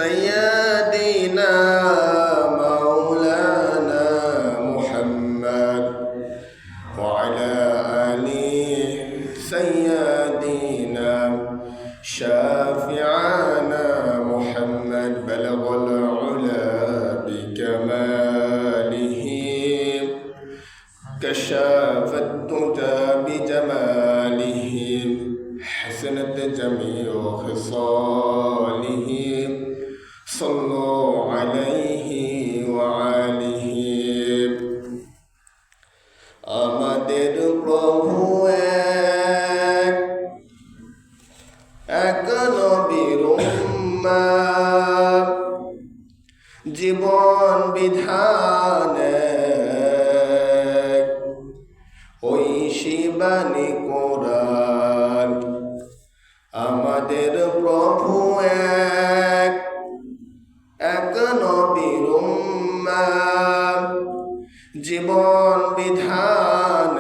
سيدنا مولانا محمد وعلى آل سيدنا شافعنا محمد بلغ العلا بكماله كشف الدجى بجماله حسنت جميع خصاله صلوا عليه وآله আমাদের প্রভু এক নবীর উম্মত জীবন বিধান ওই শিবানী কোরআন আমাদের প্রভু এক নবীর উম্মত জীবন বিধান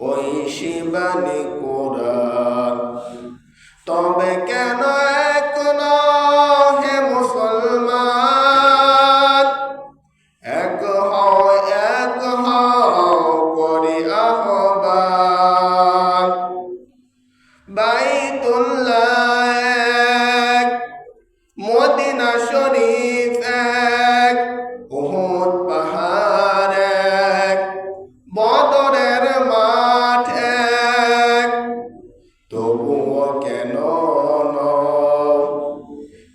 ওই শিবানী কোরআন তবে কেন এখন হে মুসলমান এক করি আহ্বান বাইতুল্লাহ মদিনা শরীফ এক উহুদ পাহাড় এক বদরের মাঠ এক তবুও কেন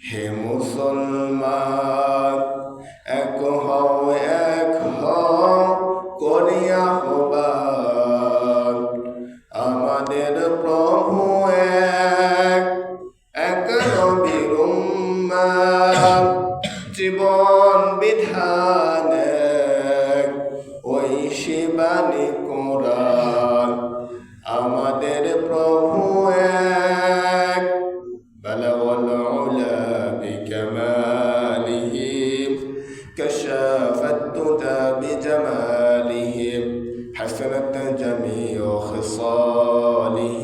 হে মুসলমান এক করিয়া আহ্বান আমাদের প্রভু এক নবীর উম্মত জীবন বিধান ওই শিবানী কোরআন আমাদের প্রভু বলগল উলা বিকামালিহি كشافت الدجى بجماله حسنت جميع خصاله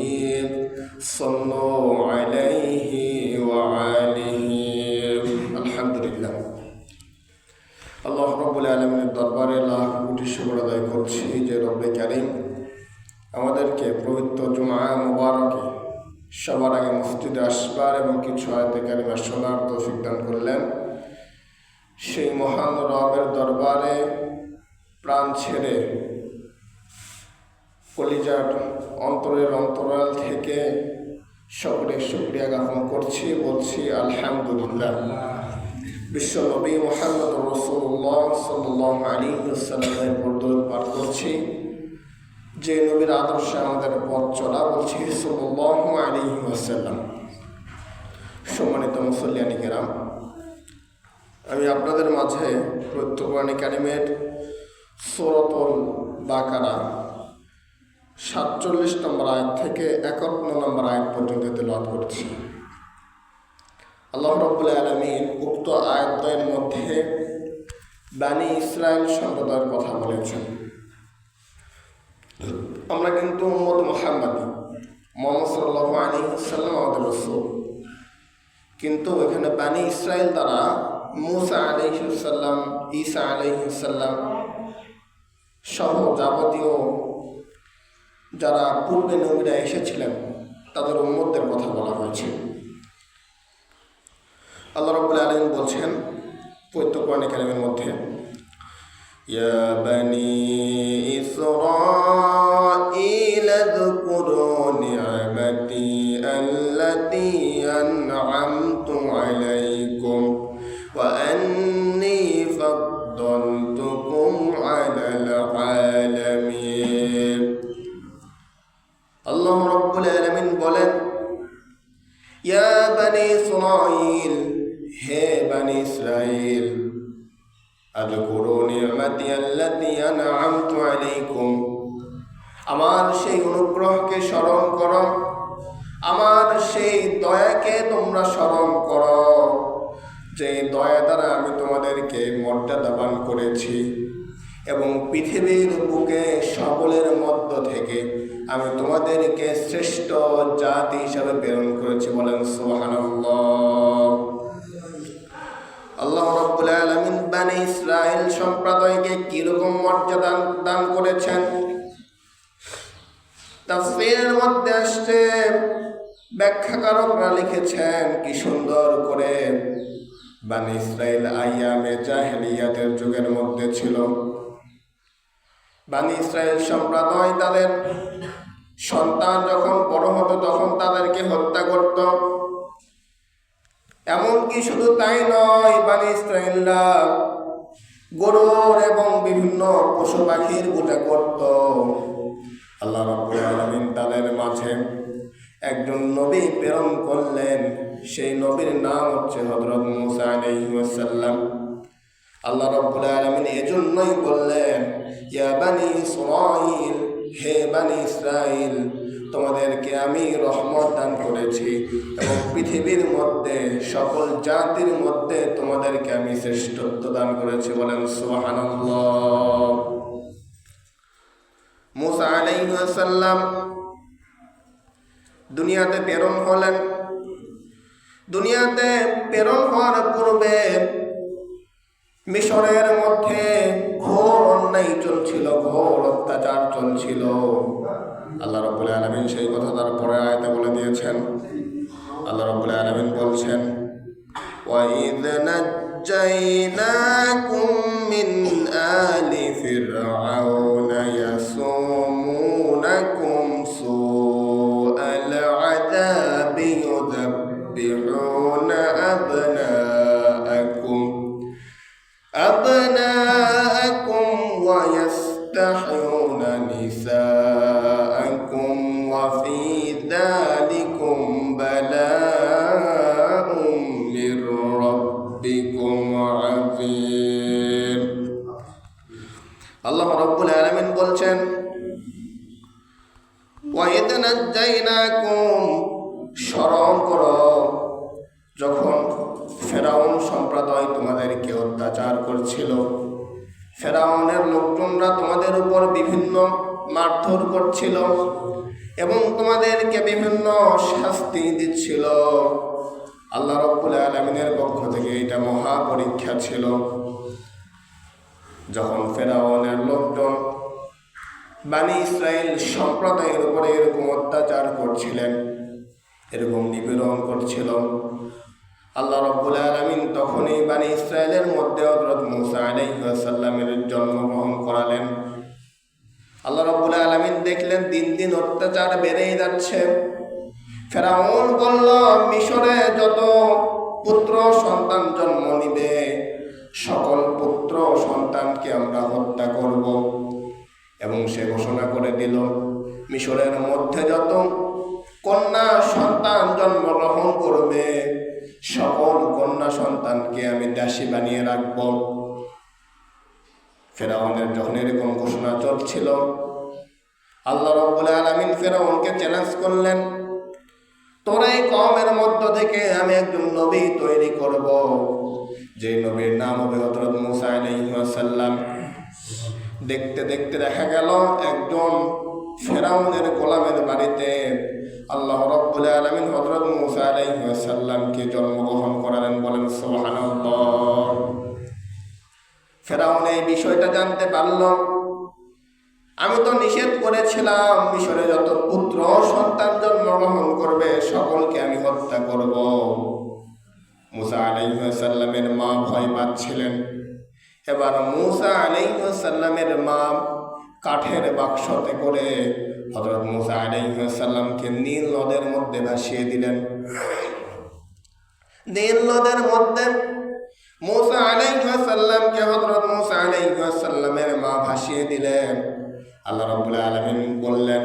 صلوا عليه وآله الحمد لله আল্লাহ রাব্বুল আলামিনের দরবারে লাখ কোটি শুকর আদায় করছি যে রব্বে কারীম আমাদেরকে পবিত্র জুমআ মুবারকে সবার আগে মসজিদে আসবার এবং কিছু আয়াতে কারিমা শোনার তৌফিক দান করলেন। সেই মহান রবের দরবারে প্রাণ ছেড়ে কলিজার অন্তরের অন্তরাল থেকে সকলে শুকরিয়া জ্ঞাপন করছি, বলছি আলহামদুলিল্লাহ। বিশ্ব নবী মুহাম্মদ রাসূলুল্লাহ সাল্লাল্লাহু আলাইহি ওয়াসাল্লামের দরুদ পাঠ করছি, যে নবীর আদর্শে আমাদের পথ চলা, বলছি সাল্লাল্লাহু আলাইহি ওয়াসাল্লাম। সম্মানিত মুসল্লিয়ানি কেরাম, আমি আপনাদের মাঝে পবিত্র কোরআনে কারিমের সূরাতুল বাকারা 47 নম্বর আয়াত থেকে 51 নম্বর আয়াত পর্যন্ত তেলাওয়াত করছি। আল্লাহ রাব্বুল আলামিন উক্ত আয়াতের মধ্যে বনী ইসরাইল সম্প্রদায়ের কথা বলেছেন। আমরা কিন্তু উম্মত মুহাম্মাদী, মুহাম্মদ সাল্লাল্লাহু আলাইহি ওয়াসাল্লাম আমাদের রাসূল, কিন্তু এখানে বনী ইসরাইল দ্বারা মুসা আলাইহিস সালাম, ঈসা আলাইহিস সালাম সহ যাবতীয় যারা পূর্বে নবীরা এসেছিলেন তাদের উম্মতদের কথা বলা হয়েছে। আল্লাহ রাব্বুল আলামিন বলছেন পবিত্র কোরআনে কারিমের মধ্যে, ইয়া বনী ইসরাঈল আযকুরু নি'মাতি আল্লাতী আন'আমতু আলাইকুম ওয়া আন্নী ফাদ্দালতুকুম আলাল আলামিন। আল্লাহ রাব্বুল আলামিন বলেন, ইয়া বনী ইসরাঈল, হে বনী ইসরাঈল, আযকুরু নি'মাতি আল্লাতী আন'আমতু আলাইকুম, আমার সেই অনুগ্রহকে স্মরণ করো, আমার সেই দয়াকে তোমরা স্মরণ করো, যে দয়া দ্বারা আমি তোমাদেরকে মর্যাদাবান করেছি এবং পৃথিবীর বুকে সকলের মধ্য থেকে আমি তোমাদেরকে শ্রেষ্ঠ জাতি হিসাবে প্রেরণ করেছি। বলেন সুবহানাল্লাহ। আল্লাহ রাব্বুল আলামিন বনি ইসরাইল সম্প্রদায়কে কিরকম মর্যাদা দান করেছেন। তাফসীরের মধ্যে আসছে, ব্যাখ্যাকারকরা লিখেছেন কি সুন্দর করে বনি ইসরাইল আইয়ামে জাহেলিয়াতের যুগের মধ্যে ছিল। বনি ইসরাইল সম্প্রদায় তাদের সন্তান যখন বড় হতো তখন তাদেরকে হত্যা করত। এমনকি শুধু তাই নয়, বনি ইসরাইলরা গরুর এবং বিভিন্ন পশু পাখির পূজা করত। আল্লাহ রাব্বুল আলামিন তাদের মাঝে একজন নবী প্রেরণ করলেন। সেই নবীর নাম হচ্ছে হযরত মূসা আলাইহিস সালাম। আল্লাহ রাব্বুল আলামিন এজন্যই বললেন, ইয়া বনি ইসরাইল, হে বনি ইসরাইল, তোমাদেরকে আমি রহমত দান করেছি এবং পৃথিবীর মধ্যে সকল জাতির মধ্যে তোমাদেরকে আমি শ্রেষ্ঠত্ব দান করেছি। বলেন সুবহানাল্লাহ। মূসা আলাইহিস সালাম দুনিয়াতে প্রেরণ হলেন। দুনিয়াতে প্রেরণ হওয়ার পূর্বে মিশরের মধ্যে ঘোর অন্যায় চলছিল, ঘোর অত্যাচার চলছিল। আল্লাহ রাব্বুল আলামিন সেই কথা তার পরের আয়াতে বলে দিয়েছেন। আল্লাহ রাব্বুল আলামিন বলছেন, وَإِذْ نَجَّيْنَاكُمْ مِنْ آلِ فِرْعَوْنَ يَسُومُونَكُمْ سُوءَ الْعَذَابِ يُذَبِّحُونَ أبناءكم ويستحيون نساءكم وفي ذلكم بلاء من ربكم عظيم। আল্লাহ রাব্বুল আলামিন বলছেন, وَإِذْ نَجَّيْنَاكُمْ, স্মরণ করো যখন ফেরাউন সম্প্রদায় তোমাদেরকে অত্যাচার করছিল। ফেরাউনের লোকজনরা তোমাদের উপর বিভিন্ন মারধর করছিল এবং তোমাদেরকে বিভিন্ন শাস্তি দিচ্ছিল। আল্লাহ রাব্বুল আলামিনের পক্ষ থেকে এটা মহা পরীক্ষা ছিল। যখন ফেরাউনের লোকজন বনি ইসরাইল সম্প্রদায়ের উপরে এরকম অত্যাচার করছিলেন, এরকম নিপীড়ন করছিল, আল্লাহ রাব্বুল আলামিন তখনই বনি ইসরাইলের মধ্যে হযরত মূসা আলাইহিস সালামের জন্মগ্রহণ করালেন। আল্লাহ রাব্বুল আলামিন দেখলেন দিন দিন অত্যাচার বেড়েই যাচ্ছে। ফেরাউন বলল, মিশরে যত পুত্র সন্তান জন্ম নিবে সকল পুত্র সন্তানকে আমরা হত্যা করব। এবং সে ঘোষণা করে দিল, মিশরের মধ্যে যত কন্যা সন্তান জন্মগ্রহণ করবে সকল কন্যা সন্তানকে আমি দাসী বানিয়ে রাখব। ফেরাউনের যখন এরকম ঘোষণা চলছিল, আল্লাহ রাব্বুল আলামিন ফেরাউনকে চ্যালেঞ্জ করলেন, তোর এই কওমের মধ্য থেকে আমি একজন নবী তৈরি করব, যে নবীর নাম হবে হযরত মূসা আলাইহিস সালাম। দেখতে দেখতে দেখা গেল একজন ফেরাউনের গোলামের বাড়িতে আল্লাহ রাব্বুল আলামিন হযরত মূসা আলাইহিস সালামকে জন্মগ্রহণ করালেন। বলেন সুবহানাল্লাহ। ফেরাউন এই বিষয়টা জানতে পারল, আমি তো নিষেধ করেছিলাম মিশরে যত পুত্র সন্তান জন্মগ্রহণ করবে সকলকে আমি হত্যা করব। মূসা আলাইহিস সালামের মা ভয় পাচ্ছিলেন। এবার মূসা আলাইহিস সালামের মা কাঠের বাক্সতে করে হযরত মূসা আলাইহিস সালামকে নীল নদের মধ্যে ভাসিয়ে দিলেন। নীল নদের মধ্যে মূসা আলাইহিস সালামকে হযরত মূসা আলাইহিস সালামের মা ভাসিয়ে দিলেন। আল্লাহ রাব্বুল আলামিন বললেন,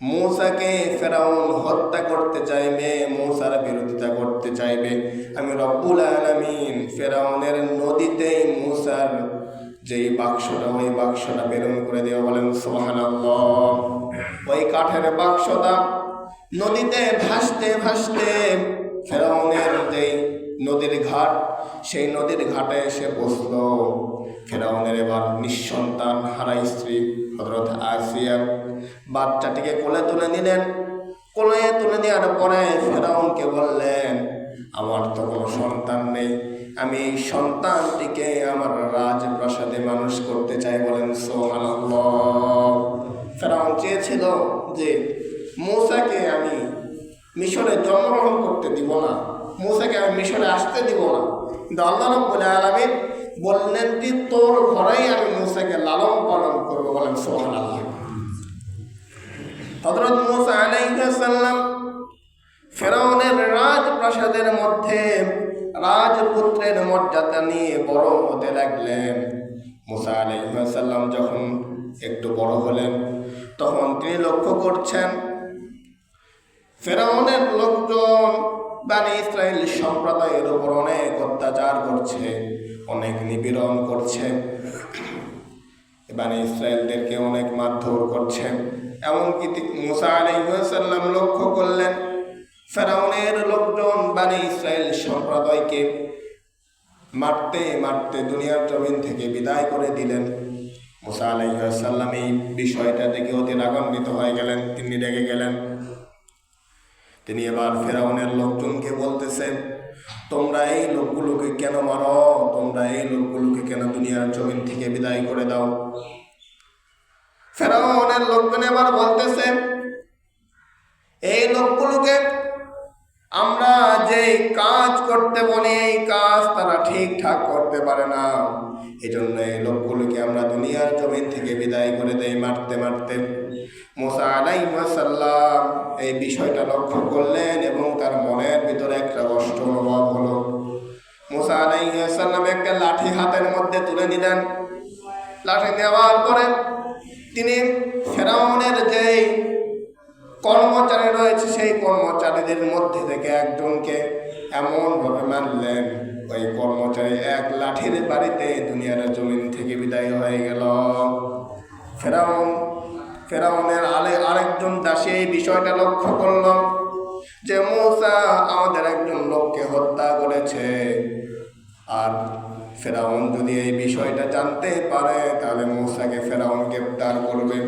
মূসাকে ফেরাউন হত্যা করতে চাইবে, মূসার বিরোধিতা করতে চাইবে, আমি রব্বুল আলামিন ফেরাউনের নদীতেই মূসার যেই বাক্সটা ওই বাক্সটা প্রেরণ করে দেওয়া। বলেন সুবহানাল্লাহ। ওই কাঠের বাক্সটা নদীতে ভাসতে ভাসতে ফেরাউনের যেই নদীর ঘাট, সেই নদীর ঘাটে এসে বসল। ফেরাউনের এবার নিঃসন্তান হারা স্ত্রী হযরত আসিয়া বাচ্চাটিকে কোলে তুলে নিলেন। কোলে তুলে নেওয়ার পরে ফেরাউনকে বললেন, আমার তো কোনো সন্তান নেই, আমি এই সন্তানটিকে আমার রাজপ্রাসাদে মানুষ করতে চাই। বলেন সুবহানাল্লাহ। ফেরাউন চেয়েছিল যে মূসাকে আমি মিশরে জন্মগ্রহণ করতে দিব না, মূসাকে আমি মিশরে আসতে দিব না, কিন্তু আল্লাহ রাব্বুল আলামিন বললেন যে তোর ঘরেই আমি মূসাকে লালন পালন করবো। বলেন সুবহানাল্লাহ। হযরত মূসা আলাইহিস সালাম ফেরাউনের রাজপ্রাসাদের মধ্যে রাজপুত্রের মর্যাদা নিয়ে বড় হতে লাগলেন। মূসা আলাইহিস সালাম যখন একটু বড় হলেন তখন তিনি লক্ষ্য করছেন ফেরাউনের লোকজন বনী ইসরাইল সম্প্রদায়ের উপর অনেক অত্যাচার করছে, অনেক নিপীড়ন করছে, বনী ইসরাইলদেরকে অনেক মারধর করছে। এমনকি মূসা আলাইহিস সালাম লক্ষ্য করলেন ফেরাউনের লোকজন বনী ইসরাইল সম্প্রদায়কে মারতে মারতে দুনিয়ার জমিন থেকে বিদায় করে দিলেন। মূসা আলাইহিস সালাম এই বিষয়টা দেখে অতি রাগান্বিত হয়ে গেলেন, তিনি রেগে গেলেন। তিনি এবার ফেরাউনের লোকজনকে বলতেছেন, তোমরা এই লোকগুলোকে কেন মারো, তোমরা এই লোকগুলোকে কেন দুনিয়ার জমিন থেকে বিদায় করে দাও। ফেরাউনের লোকজন এবার বলতেছে, এই লোকগুলোকে আমরা যে কাজ করতে বলি এই কাজ তারা ঠিকঠাক করতে পারে না, এজন্য এই লোকগুলোকে আমরা দুনিয়ার জমিন থেকে বিদায় করে দেই মারতে মারতে। মূসা আলাইহিস সালাম এই বিষয়টা লক্ষ্য করলেন এবং তার মনের ভিতরে একটা কষ্ট অনুভব হলো। মূসা আলাইহিস সালাম একটা লাঠি হাতের মধ্যে তুলে নিলেন। লাঠি নেওয়ার পরে তিনি ফেরাউনের যে কর্মচারী রয়েছে সেই কর্মচারীদের মধ্যে থেকে একজনকে এমনভাবে মারলেন ওই কর্মচারী এক লাঠির বাড়িতে দুনিয়ার জমিন থেকে বিদায় হয়ে গেল। ফেরাউনের আরেকজন দাসী এই বিষয়টা লক্ষ্য করল যে মূসা আমাদের একজন লোককে হত্যা করেছে, আর ফেরাউন যদি এই বিষয়টা জানতে পারে তাহলে মূসাকে ফেরাউন গ্রেফতার করবে।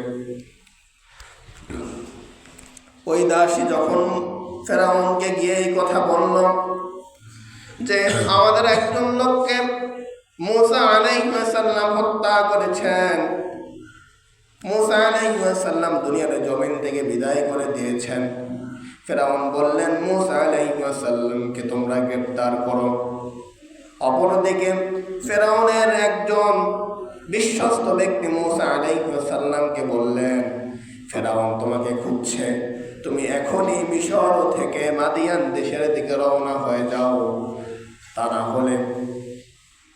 ওই দাসী যখন ফেরাউনকে গিয়ে এই কথা বলল যে আমাদের একজন লোককে মূসা আলাইহিস সালাম হত্যা করেছেন, মূসা আলাইহিস সালাম দুনিয়ার জমিন থেকে বিদায় করে দিয়েছেন, ফেরাউন বললেন মূসা আলাইহিস সালামকে তোমরা গ্রেফতার করো। অপরদিকে ফেরাউনের একজন বিশ্বস্ত ব্যক্তি মূসা আলাইহিস সালামকে বললেন, ফেরাউন তোমাকে খুঁজছে, তুমি এখনই মিশর থেকে মাদিয়ান দেশের দিকে রওনা হয়ে যাও, তা না হলে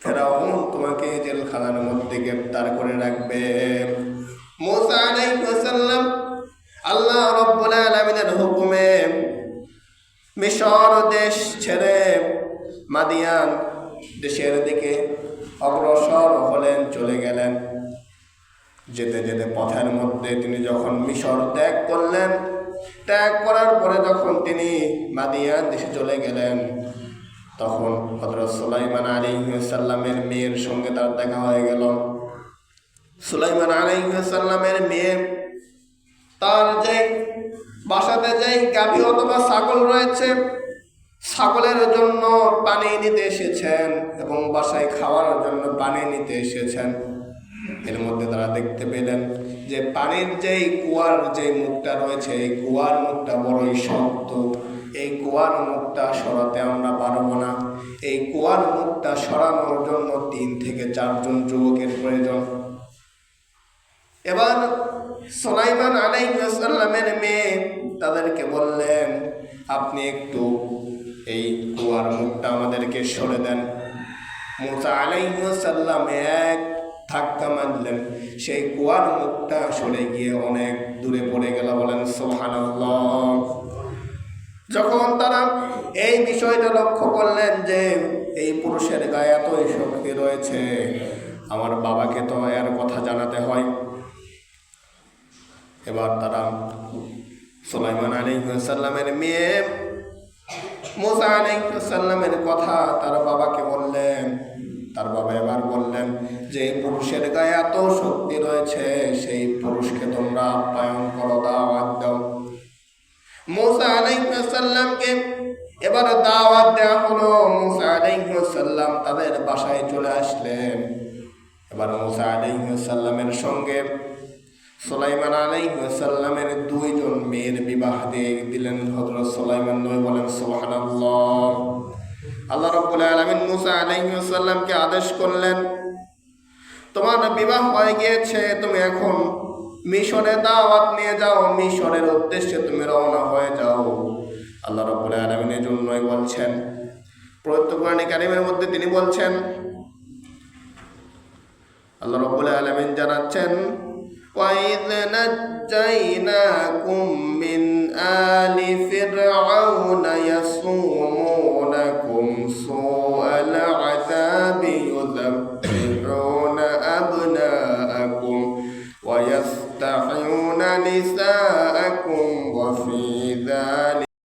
ফেরাউন তোমাকে জেলখানার মধ্যে গ্রেফতার করে রাখবে। মূসা আলাইহিস সালাম আল্লাহ রাব্বুল আলামিনের হুকুমে মিশর দেশ ছেড়ে মাদিয়ান দেশের দিকে অগ্রসর হলেন, চলে গেলেন। যেতে যেতে পথের মধ্যে তিনি যখন মিশর ত্যাগ করলেন, ত্যাগ করার পরে যখন তিনি মাদিয়ান দেশে চলে গেলেন তখন হযরত সুলাইমান আলাইহিস সালামের মেয়ের সঙ্গে তার দেখা হয়ে গেল। সুলাইমান আলাইহিস সালামের মেয়ে তার যে বাসাতে যে গাভী অথবা ছাগল রয়েছে, ছাগলের জন্য পানি নিতে এসেছেন এবং বাসায় খাওয়ার জন্য পানি নিতে এসেছেন। এর মধ্যে তারা দেখতে পেলেন যে পানির যেই কুয়ার যে মুখটা রয়েছে এই কুয়ার মুখটা বড়ই শক্ত, এই কুয়ার মুখটা সরাতে আমরা পারবো না, এই কুয়ার মুখটা সরানোর জন্য 3 থেকে 4 জন যুবকের প্রয়োজন। এবার সুলাইমান আলাইহিস সালামের মেয়ে তাদেরকে বললেন, আপনি একটু এই কুয়ার মুখটা আমাদেরকে সরে দেন। মূসা আলাইহিস সালাম এক ধাক্কা মারলেন, সেই কুয়ার মুখটা সরে গিয়ে অনেক দূরে পড়ে গেল। বলেন সুবহানাল্লাহ। যখন তারা এই বিষয়টা লক্ষ্য করলেন যে এই পুরুষের গায়ে এতই শক্তি রয়েছে, আমার বাবাকে তো এর কথা জানাতে হয়। এবার তারা সুলাইমান আলাইহিস সালামের মেয়ে মূসা আলাইহিস সালামের কথা তার বাবাকে বললেন। তার বাবা এবার বললেন যে পুরুষের গায়ে এত শক্তি রয়েছে, সেই পুরুষকে তোমরা আপ্যায়ন করো, দাওয়াত দাও। মূসা আলাইহিস সালামকে এবারে দাওয়াত দেওয়া হলো। মুসা আলাইহিস সালাম তাদের বাসায় চলে আসলেন। এবার মুসা আলাইহিস সালামের সঙ্গে সুলাইমান আলাইহিস সালামের দুইজন মেয়ের বিবাহ দিয়ে দিলেন হযরত সুলাইমান। নবী বলেন সুবহানাল্লাহ। আল্লাহ রাব্বুল আলামিন মুসা আলাইহিস সালামকে আদেশ করলেন, তোমার বিবাহ হয়ে গিয়েছে, তুমি এখন মিশরে দাওয়াত নিয়ে যাও, মিশরের উদ্দেশ্যে তুমি রওনা হয়ে যাও। আল্লাহ রাব্বুল আলামিন এর জন্যই বলছেন, পবিত্র কোরআন কারীমের মধ্যে তিনি বলছেন, আল্লাহ রাব্বুল আলামিন জানাচ্ছেন, وَإِذْ نَجَّيْنَاكُمْ مِنْ آلِ فِرْعَوْنَ يَسُومُونَكُمْ